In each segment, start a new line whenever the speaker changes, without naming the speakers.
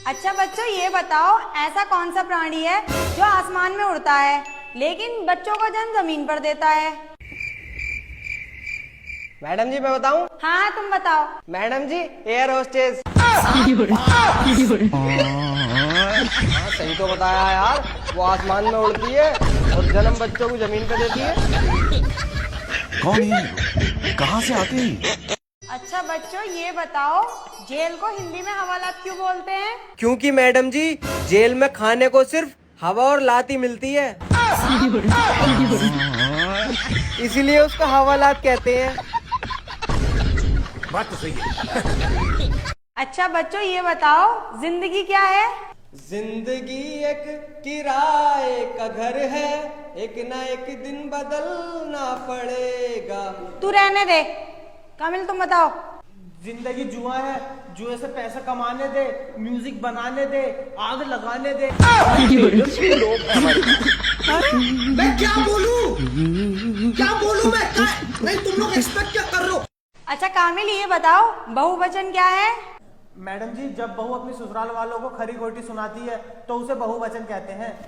अच्छा बच्चों ये बताओ, ऐसा कौन सा प्राणी है जो आसमान में उड़ता है लेकिन बच्चों का जन्म जमीन पर देता है?
मैडम जी मैं बताऊं?
हाँ तुम बताओ।
मैडम जी एयर होस्टेस। सही तो बताया यार, वो आसमान में उड़ती है और जन्म बच्चों को जमीन पे देती है।
कौन है? कहाँ से आते हैं?
अच्छा बच्चों ये बताओ, जेल को हिंदी में हवालात क्यों बोलते हैं?
क्योंकि मैडम जी जेल में खाने को सिर्फ हवा और लाती मिलती है, इसीलिए उसको हवालात कहते हैं।
बात तो सही है।
अच्छा बच्चों ये बताओ, जिंदगी क्या है?
जिंदगी एक किराए का घर है, एक ना एक दिन बदलना पड़ेगा।
तू रहने दे। कामिल तुम बताओ।
जिंदगी जुआ है, जुए से पैसा कमाने दे, म्यूजिक बनाने दे, आग लगाने दे।
मैं क्या बोलूं मैं नहीं, तुम लोग एक्सपेक्ट क्या कर रहे हो?
अच्छा कामिल ये बताओ, बहुवचन क्या है?
मैडम जी जब बहू अपनी ससुराल वालों को खरी खोटी सुनाती है तो उसे बहुवचन कहते हैं।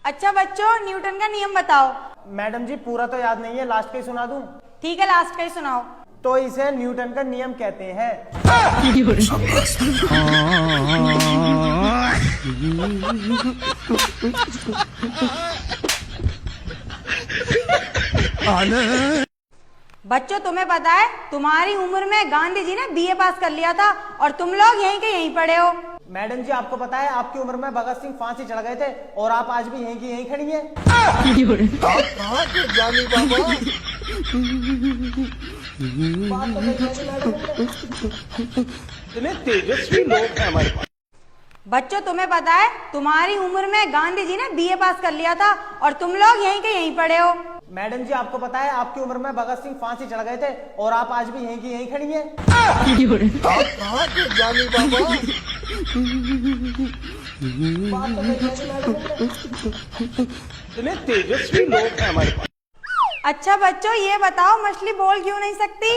अच्छा बच्चों न्यूटन का नियम बताओ।
मैडम जी पूरा तो याद नहीं है, लास्ट का ही सुना दूं?
ठीक है लास्ट का ही सुनाओ।
तो इसे न्यूटन का नियम कहते हैं।
बच्चों तुम्हें पता है, तुम्हारी उम्र में गांधी जी ने बीए पास कर लिया था और तुम लोग यहीं के यहीं पढ़े हो।
मैडम जी आपको पता है आपकी उम्र में भगत सिंह फांसी चढ़ गए थे और आप आज भी यहीं की यहीं खड़ी हैं। बात तो सही है मैडम।
इतने तेजस्वी लोग हैं हमारे पास।
बच्चों तुम्हें पता है, तुम्हारी उम्र में गांधी जी ने बीए पास कर लिया था और तुम लोग यहीं के यहीं पढ़े हो।
मैडम जी आपको पता है आपकी उम्र में भगत सिंह फांसी चढ़ गए थे और आप आज भी यहीं की यहीं खड़ी हैं। बात तो सही है मैडम।
इतने तेजस्वी लोग हैं हमारे पास।
अच्छा बच्चों ये बताओ, मछली बोल क्यों नहीं सकती?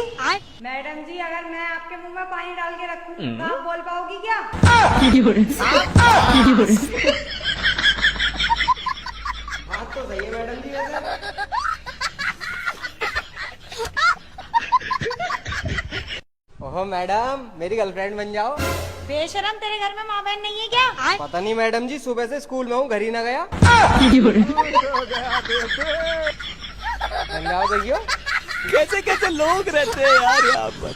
मैडम जी अगर मैं आपके मुंह में पानी डाल के रखूं तो आप बोल पाओगी क्या?
बात तो सही है मैडम जी वैसे। ओहो मैडम मेरी गर्लफ्रेंड बन जाओ।
बेशरम, तेरे घर में माँ बहन नहीं है क्या?
पता नहीं मैडम जी, सुबह से स्कूल में हूँ, घर ही ना गया। बन जाओ देखियो।
कैसे कैसे लोग रहते हैं यार यहाँ पर।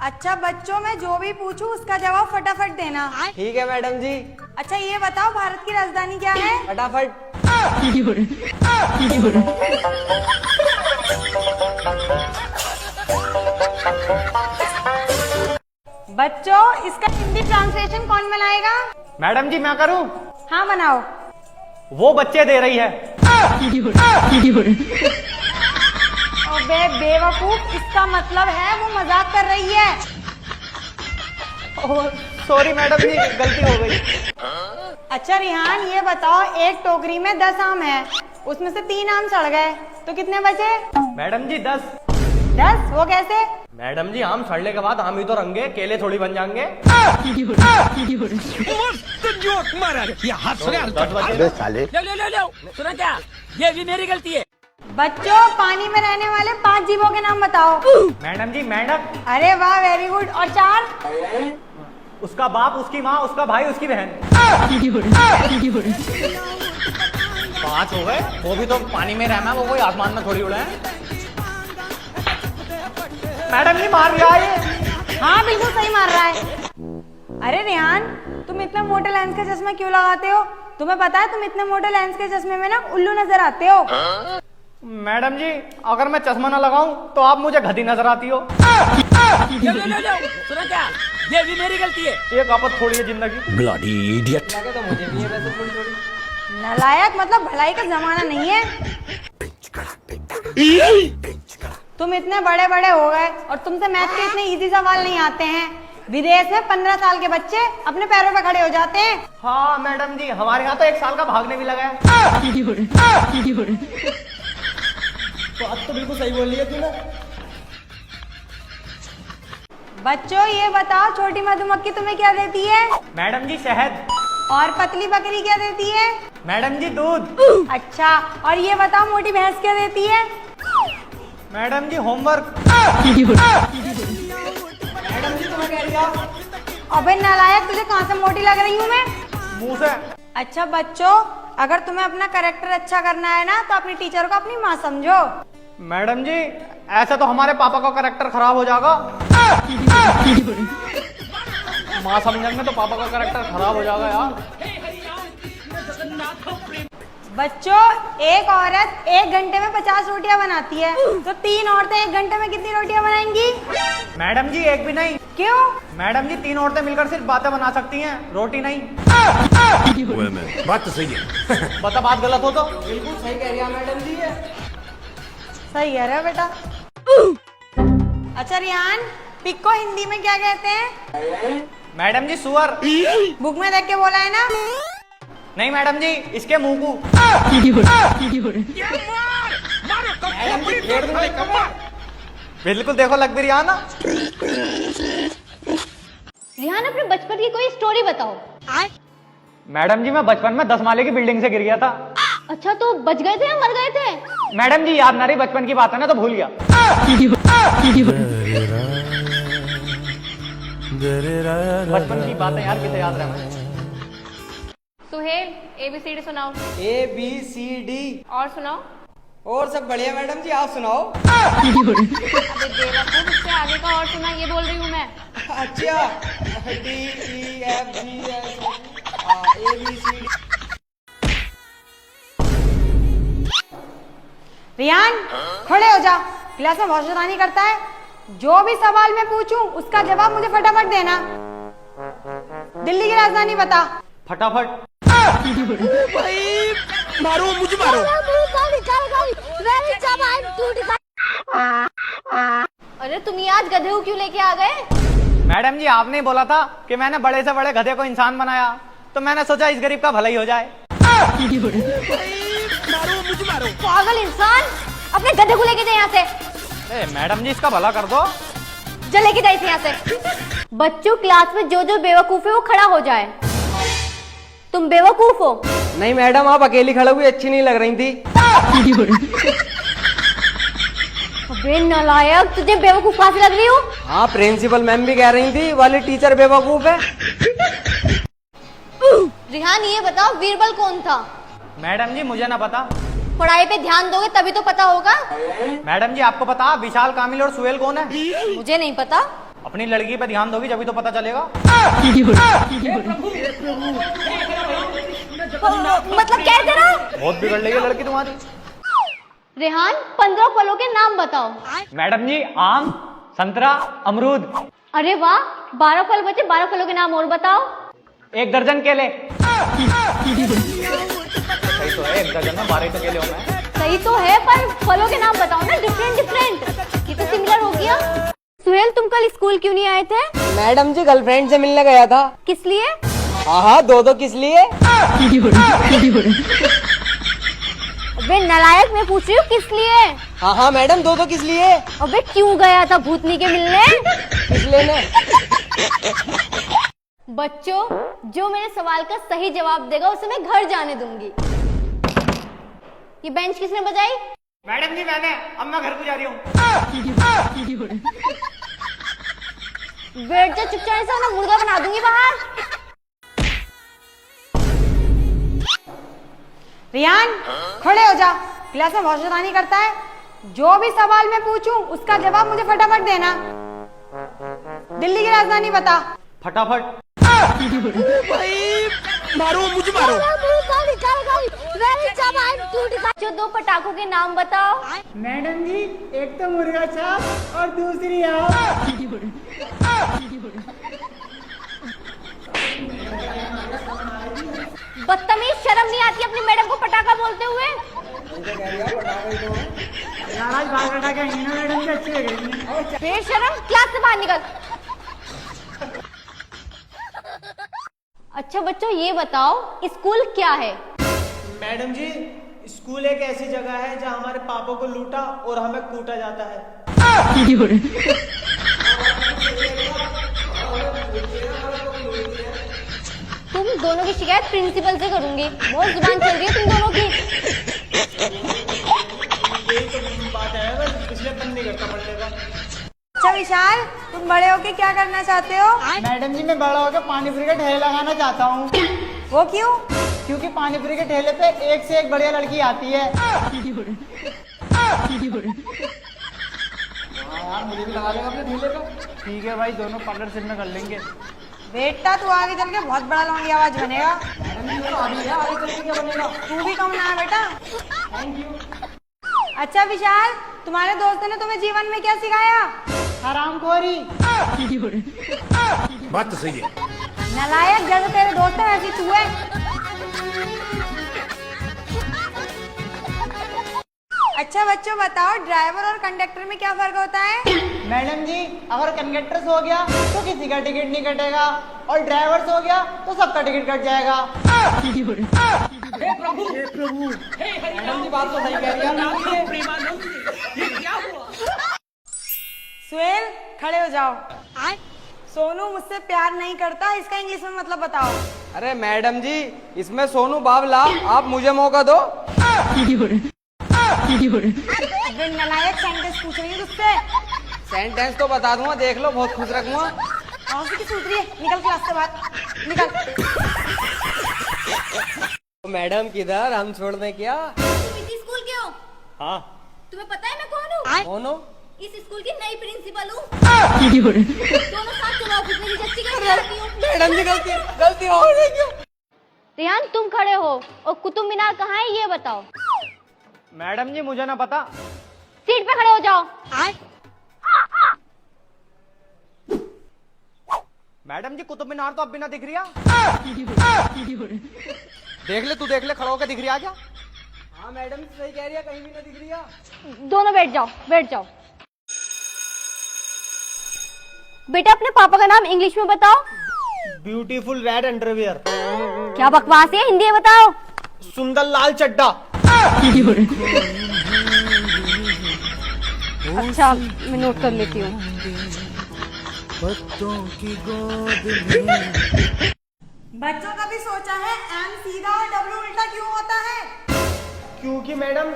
अच्छा बच्चों मैं जो भी पूछूं उसका जवाब फटाफट देना।
ठीक है मैडम जी।
अच्छा ये बताओ, भारत की राजधानी क्या है?
फटाफट।
बच्चों इसका हिंदी ट्रांसलेशन कौन बनाएगा?
मैडम जी मैं करूं?
हाँ बनाओ।
वो बच्चे दे रही है।
अबे बेवकूफ, इसका मतलब है वो मजाक कर रही है।
सॉरी मैडम जी गलती हो गई।
अच्छा रिहान ये बताओ, एक टोकरी में 10 आम है, उसमें से 3 आम सड़ गए तो कितने बचे?
मैडम जी 10।
10? वो कैसे?
मैडम जी आम सड़ने के बाद आम ही तो रंगे, केले थोड़ी बन जाएंगे।
जोक मारा ये हाथ सुने।
अबे
साले।
सुना क्या? ये भी मेरी गलती है।
बच्चों पानी में रहने वाले 5 जीवों के नाम बताओ।
मैडम जी मेंढक,
अरे वाह वेरी गुड। और 4?
उसका बाप, उसकी माँ, उसका भाई, उसकी बहन। 5 हो गए। वो भी तो पानी में रहना, वो कोई आसमान में थोड़ी उड़ा है। मैडम जी मार रहा है।
हाँ बिल्कुल सही मार रहा है। अरे रेहान तुम इतने मोटे लेंस के चश्मे क्यों लगाते हो? तुम्हें पता है तुम इतने मोटे लेंस के चश्मे में ना उल्लू नजर आते हो।
मैडम जी अगर मैं चश्मा ना लगाऊं तो आप मुझे गधी नजर आती हो।
सुना क्या? ये भी मेरी गलती है।
एक आफत थोड़ी है जिंदगी।
Bloody idiot.
लगे तो मुझे भी है वैसे थोड़ी थोड़ी।
नालायक, मतलब भलाई का जमाना नहीं है। तुम इतने बड़े बड़े हो गए और तुमसे मैथ के इतने इजी सवाल नहीं आते हैं। विदेश में 15 साल के बच्चे अपने पैरों पे खड़े हो जाते हैं।
हाँ मैडम जी हमारे यहाँ तो 1 साल का भागने भी लगा है। बात तो बिल्कुल सही बोल रही है तूने।
बच्चों ये बताओ, छोटी मधुमक्खी तुम्हें क्या देती है?
मैडम जी शहद।
और पतली बकरी क्या देती है?
मैडम जी दूध।
अच्छा, और ये बताओ मोटी भैंस क्या देती है?
मैडम जी होमवर्क। मैडम जी तुम्हें कह दिया।
अबे नालायक, तुझे कहाँ से मोटी लग रही हूँ मैं?
मुंह से।
अच्छा बच्चों, अगर तुम्हें अपना कैरेक्टर अच्छा करना है ना तो अपनी टीचर को अपनी माँ समझो।
मैडम जी ऐसा तो हमारे पापा का कैरेक्टर खराब हो जाएगा। माँ समझेंगे तो पापा का कैरेक्टर खराब हो जाएगा यार।
बच्चों, एक औरत 1 घंटे में 50 रोटियां बनाती है, तो 3 औरतें 1 घंटे में कितनी रोटियां बनाएंगी?
मैडम जी एक भी नहीं।
क्यों?
मैडम जी 3 औरतें मिलकर सिर्फ बातें बना सकती हैं, रोटी नहीं।
बात तो सही है।
बता बात गलत हो तो।
बिल्कुल सही कह रही है मैडम जी ये।
सही कह रहे हो बेटा। अच्छा रियान, पिग को हिंदी में क्या कहते हैं?
मैडम जी सुअर।
बुक में देख के बोला है ना?
नहीं मैडम जी इसके मुंह को। बिल्कुल देखो लग भी रहा ना।
रिहान अपने बचपन की कोई स्टोरी बताओ।
मैडम जी मैं बचपन में 10 माले की बिल्डिंग से गिर गया था।
अच्छा तो बच गए थे या मर गए थे?
मैडम जी याद ना रही, बचपन की बात है ना तो भूल गया। बचपन की बातें यार किसे याद रहे।
सुहेल ABCD सुनाओ।
ABCD।
और सुनाओ।
और सब बढ़िया मैडम जी, आप सुनाओ।
अबे बेवकूफ, इससे आगे का और सुना, ये बोल रही हूँ मैं।
अच्छा DEFGH ABCD।
रियान खड़े हो जा, क्लास में बहुत शैतानी करता है। जो भी सवाल मैं पूछूं उसका जवाब मुझे फटाफट देना। दिल्ली की राजधानी बता।
फटाफट।
मारो मुझे मारो।
अरे तुम ये आज गधे को क्यों लेके आ गए?
मैडम जी आपने ही बोला था कि मैंने बड़े से बड़े गधे को इंसान बनाया, तो मैंने सोचा इस गरीब का भला ही हो जाए।
पागल इंसान, अपने गधे को लेके जाए यहाँ से।
मैडम जी इसका भला कर दो।
चल लेके जाए यहाँ से। बच्चों क्लास में जो जो बेवकूफ है वो खड़ा हो जाए। तुम बेवकूफ हो?
नहीं मैडम, आप अकेली खड़े हुई अच्छी नहीं लग रही थी।
अबे नालायक, तुझे बेवकूफ कहाँ से लग रही हो?
हाँ प्रिंसिपल मैम भी कह रही थी वाली टीचर बेवकूफ है।
रिहान ये बताओ बीरबल कौन था?
मैडम जी मुझे ना पता।
पढ़ाई पे ध्यान दोगे तभी तो पता होगा।
मैडम जी आपको पता विशाल, कामिल और सुहेल कौन है?
मुझे नहीं पता।
अपनी लड़की पे ध्यान दोगी जब तो पता चलेगा।
मतलब क्या है तेरा?
बहुत बिगड़ रही है लड़की तुम्हारी।
रेहान 15 फलों के नाम बताओ।
मैडम जी आम, संतरा, अमरूद।
अरे वाह, 12 फल बचे, 12 फलों के नाम और बताओ।
1 दर्जन केले। सही तो है, 1 दर्जन में 12 तो केले हो गए।
सही तो है, पर फलों के नाम बताओ ना, डिफरेंट डिफरेंट। ये तो सिमिलर हो गया। सुहेल तुम कल स्कूल क्यों नहीं आए थे?
मैडम जी गर्लफ्रेंड से मिलने गया था।
किस लिए?
हाँ 2-2 किस लिए?
अबे नालायक, मैं पूछ रही हूँ किस लिए?
हाँ मैडम 2-2 किस लिए?
अबे क्यों गया था भूतनी के मिलने?
किस लेने?
बच्चों जो मेरे सवाल का सही जवाब देगा उसे मैं घर जाने दूंगी। ये बेंच किसने बजाई?
मैडम जी मैंने। अब मैं घर को जा रही हूँ।
बैठ जा चुपचाप से, वरना मुर्गा बना दूंगी बाहर।
रियान खड़े हो जा, क्लास में बहुत शैतानी करता है। जो भी सवाल मैं पूछूं उसका जवाब मुझे फटाफट देना। दिल्ली की राजधानी बता।
फटाफट।
मारो मुझे मारो।
जो 2 पटाखों के नाम बताओ।
मैडम जी एक तो मुर्गा छाप और दूसरी आप।
बदतमीज, शर्म नहीं आती अपनी मैडम को पटाखा बोलते हुए? बेशरम, क्लास से बाहर निकल। अच्छा बच्चों ये बताओ स्कूल क्या है?
मैडम जी स्कूल एक ऐसी जगह है जहाँ हमारे पापा को लूटा और हमें कूटा जाता है।
तुम दोनों की शिकायत प्रिंसिपल से करूंगी। बहुत जुबान चल रही है तुम दोनों की।
यही तो बात है, बस पिछले पन नहीं करता पढ़ने का।
अच्छा विशाल, तुम बड़े होके क्या करना चाहते हो?
मैडम जी मैं बड़ा होकर पानी पूरी का ठेला लगाना चाहता हूँ।
वो क्यों?
क्योंकि पानी पूरी के ठेले पे एक से एक बढ़िया लड़की आती है। हाँ यार, मुझे भी लगा देगा अपने ठेले पे। ठीक है भाई, दोनों पार्टनरशिप में कर लेंगे।
बेटा तू आगे चल के बहुत बड़ा लौंडी आवाज बनेगा।
आगे चल के क्या बनेगा?
तू भी कम ना है बेटा।
Thank you.
अच्छा विशाल, तुम्हारे दोस्त ने तुम्हें जीवन में क्या सिखाया?
हरामखोरी।
बात तो सही है।
नालायक, जैसे तेरे दोस्त है वैसे तू है। अच्छा बच्चों बताओ, ड्राइवर और कंडक्टर में क्या फर्क होता है?
मैडम जी, अगर कंडक्टर हो गया तो किसी का टिकट नहीं कटेगा, और ड्राइवर हो गया तो सबका टिकट कट जाएगा।
हे प्रभु,
मैडम जी बात तो सही कह रही है।
प्रेमानंद, ये क्या हुआ?
सुहेल खड़े हो जाओ। सोनू मुझसे प्यार नहीं करता, इसका इंग्लिश में मतलब बताओ।
अरे मैडम जी, इसमें सोनू बाबला, आप मुझे मौका दो।
अबे नालायक, सेंटेंस पूछ रही हूँ तुझसे।
सेंटेंस तो बता दूंगा, देख लो, बहुत खुश रखूंगा।
कौन की सूत रही है? निकल क्लास से बाहर, निकल।
मैडम किधर, हम छोड़ दें क्या?
तुम इसी स्कूल के हो?
हाँ।
तुम्हें पता है मैं कौन हूँ?
कौन हो?
इस स्कूल की नई प्रिंसिपल हूँ। दोनों साथ चलो ऑफिस में, जस्टिस करके आती हूँ।
मैडम जी गलती हो गई क्यों?
रियान तुम खड़े हो, और कुतुब मीनार कहाँ है ये बताओ।
मैडम जी मुझे ना पता।
सीट पे खड़े हो जाओ।
मैडम जी कुतुब मीनार तो अब भी ना दिख रही। देख ले, तू देख ले, खड़ा होकर दिख रही आ जा।
हाँ मैडम सही कह रही है, कहीं भी ना दिख रही है।
दोनों बैठ जाओ, बैठ जाओ। बेटा अपने पापा का नाम इंग्लिश में बताओ।
Beautiful red underwear.
क्या बकवास है, हिंदी में बताओ।
सुंदर लाल चड्डा।
अच्छा मैं नोट कर लेती हूँ।
बच्चों कभी सोचा है एम सीधा और डब्ल्यू उल्टा क्यों होता है?
क्योंकि मैडम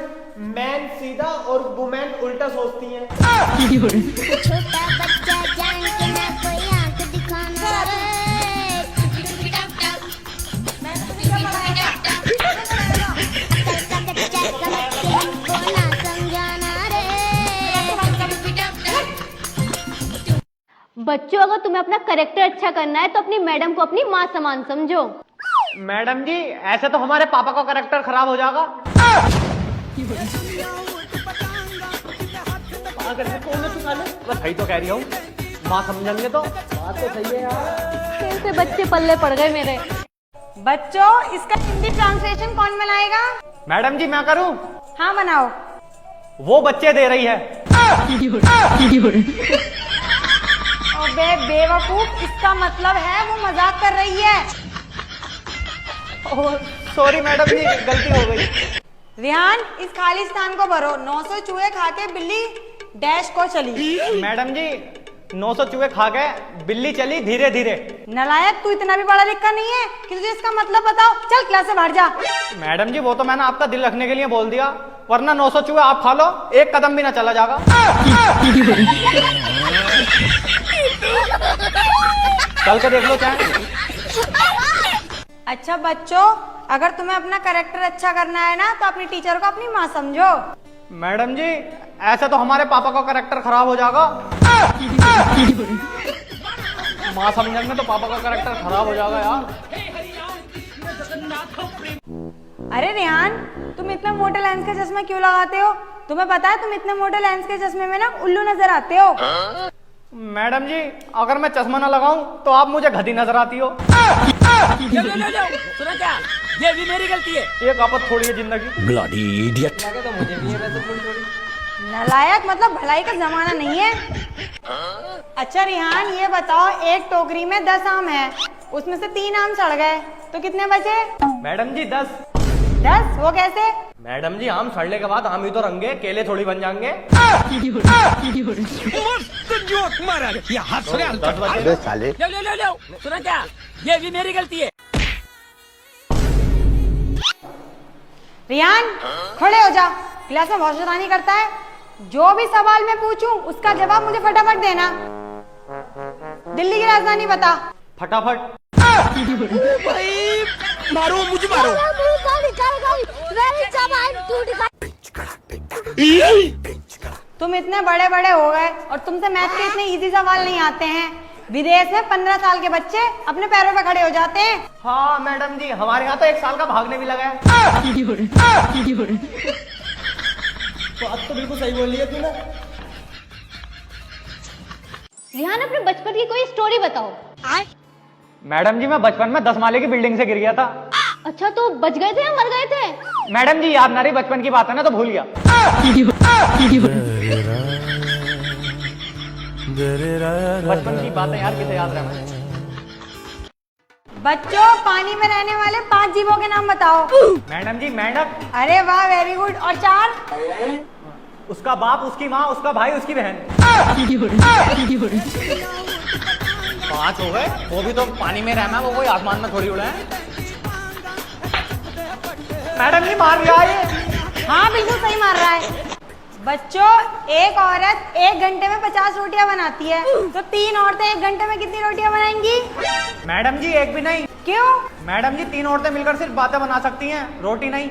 मैन सीधा और वुमेन उल्टा सोचती हैं।
छोटा बच्चा जान के ना कोई आंख दिखाना रे।
बच्चों अगर तुम्हें अपना कैरेक्टर अच्छा करना है तो अपनी मैडम को अपनी माँ समान समझो।
मैडम जी ऐसे तो हमारे पापा का कैरेक्टर खराब हो जाएगा। सही तो कह रही हूँ, माँ समझेंगे तो। बात तो सही है यार।
कैसे बच्चे पल्ले पड़ गए मेरे।
बच्चों इसका हिंदी ट्रांसलेशन कौन बनाएगा?
मैडम जी मैं करूँ?
हाँ बनाओ।
वो बच्चे दे रही है।
अबे बेवकूफ, इसका मतलब है वो मजाक कर रही है।
सॉरी मैडम जी, गलती हो गई।
रिहान इस खाली स्थान को भरो। 900 चूहे खा के बिल्ली डैश को चली।
मैडम जी 900 चूहे खा गए, बिल्ली चली धीरे धीरे।
नालायक, तू इतना भी पढ़ा लिखा नहीं है कि तुझे इसका मतलब बताओ। चल क्लास से बाहर जा।
मैडम जी वो तो मैंने आपका दिल रखने के लिए बोल दिया, वरना 900 चूहे आप खा लो, एक कदम भी ना चला जाएगा। चल के देख लो चाहे।
अच्छा बच्चों, अगर तुम्हें अपना कैरेक्टर अच्छा करना है ना तो अपनी टीचर को अपनी माँ समझो।
मैडम जी ऐसे तो हमारे पापा का कैरेक्टर खराब हो जाएगा। माँ समझेंगे तो पापा का कैरेक्टर खराब हो जाएगा यार।
अरे रेहान, तुम इतने मोटे लेंस के चश्मे क्यों लगाते हो? तुम्हें पता है तुम इतने मोटे लेंस के चश्मे में ना उल्लू नजर आते हो।
मैडम जी अगर मैं चश्मा ना लगाऊं तो आप मुझे गधी नजर आती हो।
सुना क्या? ये भी मेरी गलती है।
एक आफत थोड़ी है जिंदगी।
Bloody idiot.
तो मुझे भी है वैसे थोड़ी।
नालायक मतलब भलाई का जमाना नहीं है। अच्छा रिहान ये बताओ, एक टोकरी में 10 आम है, उसमें से 3 आम सड़ गए तो कितने बचे?
मैडम जी 10।
10? वो कैसे?
मैडम जी हम सड़ने के बाद हम ही तो रंगे, केले थोड़ी बन जाएंगे।
अबे साले
लो सुना क्या? ये भी मेरी गलती है।
रियान खड़े हो जा, क्लास में बहुत शैतानी करता है। जो भी सवाल मैं पूछूं उसका जवाब मुझे फटाफट देना। दिल्ली की राजधानी बता।
फटाफट।
मारो मुझे मारो।
तुम इतने बड़े बड़े हो गए और तुमसे मैथ के इतने इजी सवाल नहीं आते हैं। विदेश में 15 साल के बच्चे अपने पैरों पे खड़े हो जाते हैं।
हाँ मैडम जी, हमारे यहाँ तो 1 साल का भागने भी लगा है।
बात तो बिल्कुल सही बोली है तूने।
रिहान अपने बचपन की कोई स्टोरी बताओ।
मैडम जी मैं बचपन में 10 माले की बिल्डिंग से गिर गया था।
अच्छा तो बच गए थे या मर गए थे?
मैडम जी याद ना रही, बचपन की बात है ना तो भूल गया। बचपन की बात है यार, किसे याद रहा।
बच्चों पानी में रहने वाले 5 जीवों के नाम बताओ।
मैडम जी मेंढक,
अरे वाह वेरी गुड। और 4?
उसका बाप, उसकी माँ, उसका भाई, उसकी बहन। 5 हो गए। वो भी तो पानी में रहना, वो कोई आसमान में थोड़ी उड़ा है। मैडम जी मार रहा है।
हाँ बिल्कुल सही मार रहा है। बच्चों एक औरत 1 घंटे में 50 रोटियां बनाती है, तो 3 औरतें 1 घंटे में कितनी रोटियां बनाएंगी?
मैडम जी एक भी नहीं।
क्यों?
मैडम जी 3 औरतें मिलकर सिर्फ बातें बना सकती हैं, रोटी नहीं।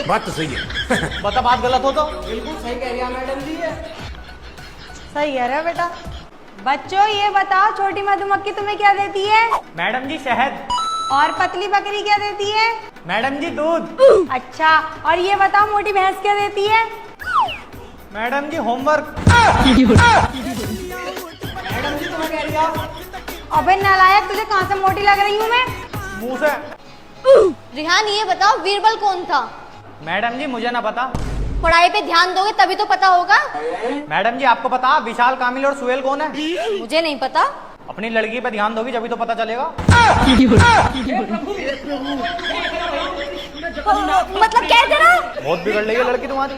बात तो सही है।
बता बात गलत हो तो।
बिल्कुल सही कह रही है मैडम जी ये।
सही है रे बेटा। बच्चों ये बताओ छोटी मधुमक्खी तुम्हें क्या देती है?
मैडम जी शहद।
और पतली बकरी क्या देती है?
मैडम जी दूध।
अच्छा और ये बताओ मोटी भैंस क्या देती है?
मैडम जी होमवर्क।
मैडम जी तुम्हें कह रही है।
अबे नालायक, तुझे कहाँ से मोटी लग रही हूँ मैं?
मुंह से।
रिहान ये बताओ बीरबल कौन था?
मैडम जी मुझे ना पता।
पढ़ाई पे ध्यान दोगे तभी तो पता होगा।
मैडम जी आपको पता विशाल, कामिल और सुहेल कौन है?
मुझे नहीं पता।
अपनी लड़की पे ध्यान दोगी जब तो पता चलेगा।
मतलब क्या है तेरा?
बहुत बिगड़ रही है लड़की तुम्हारी।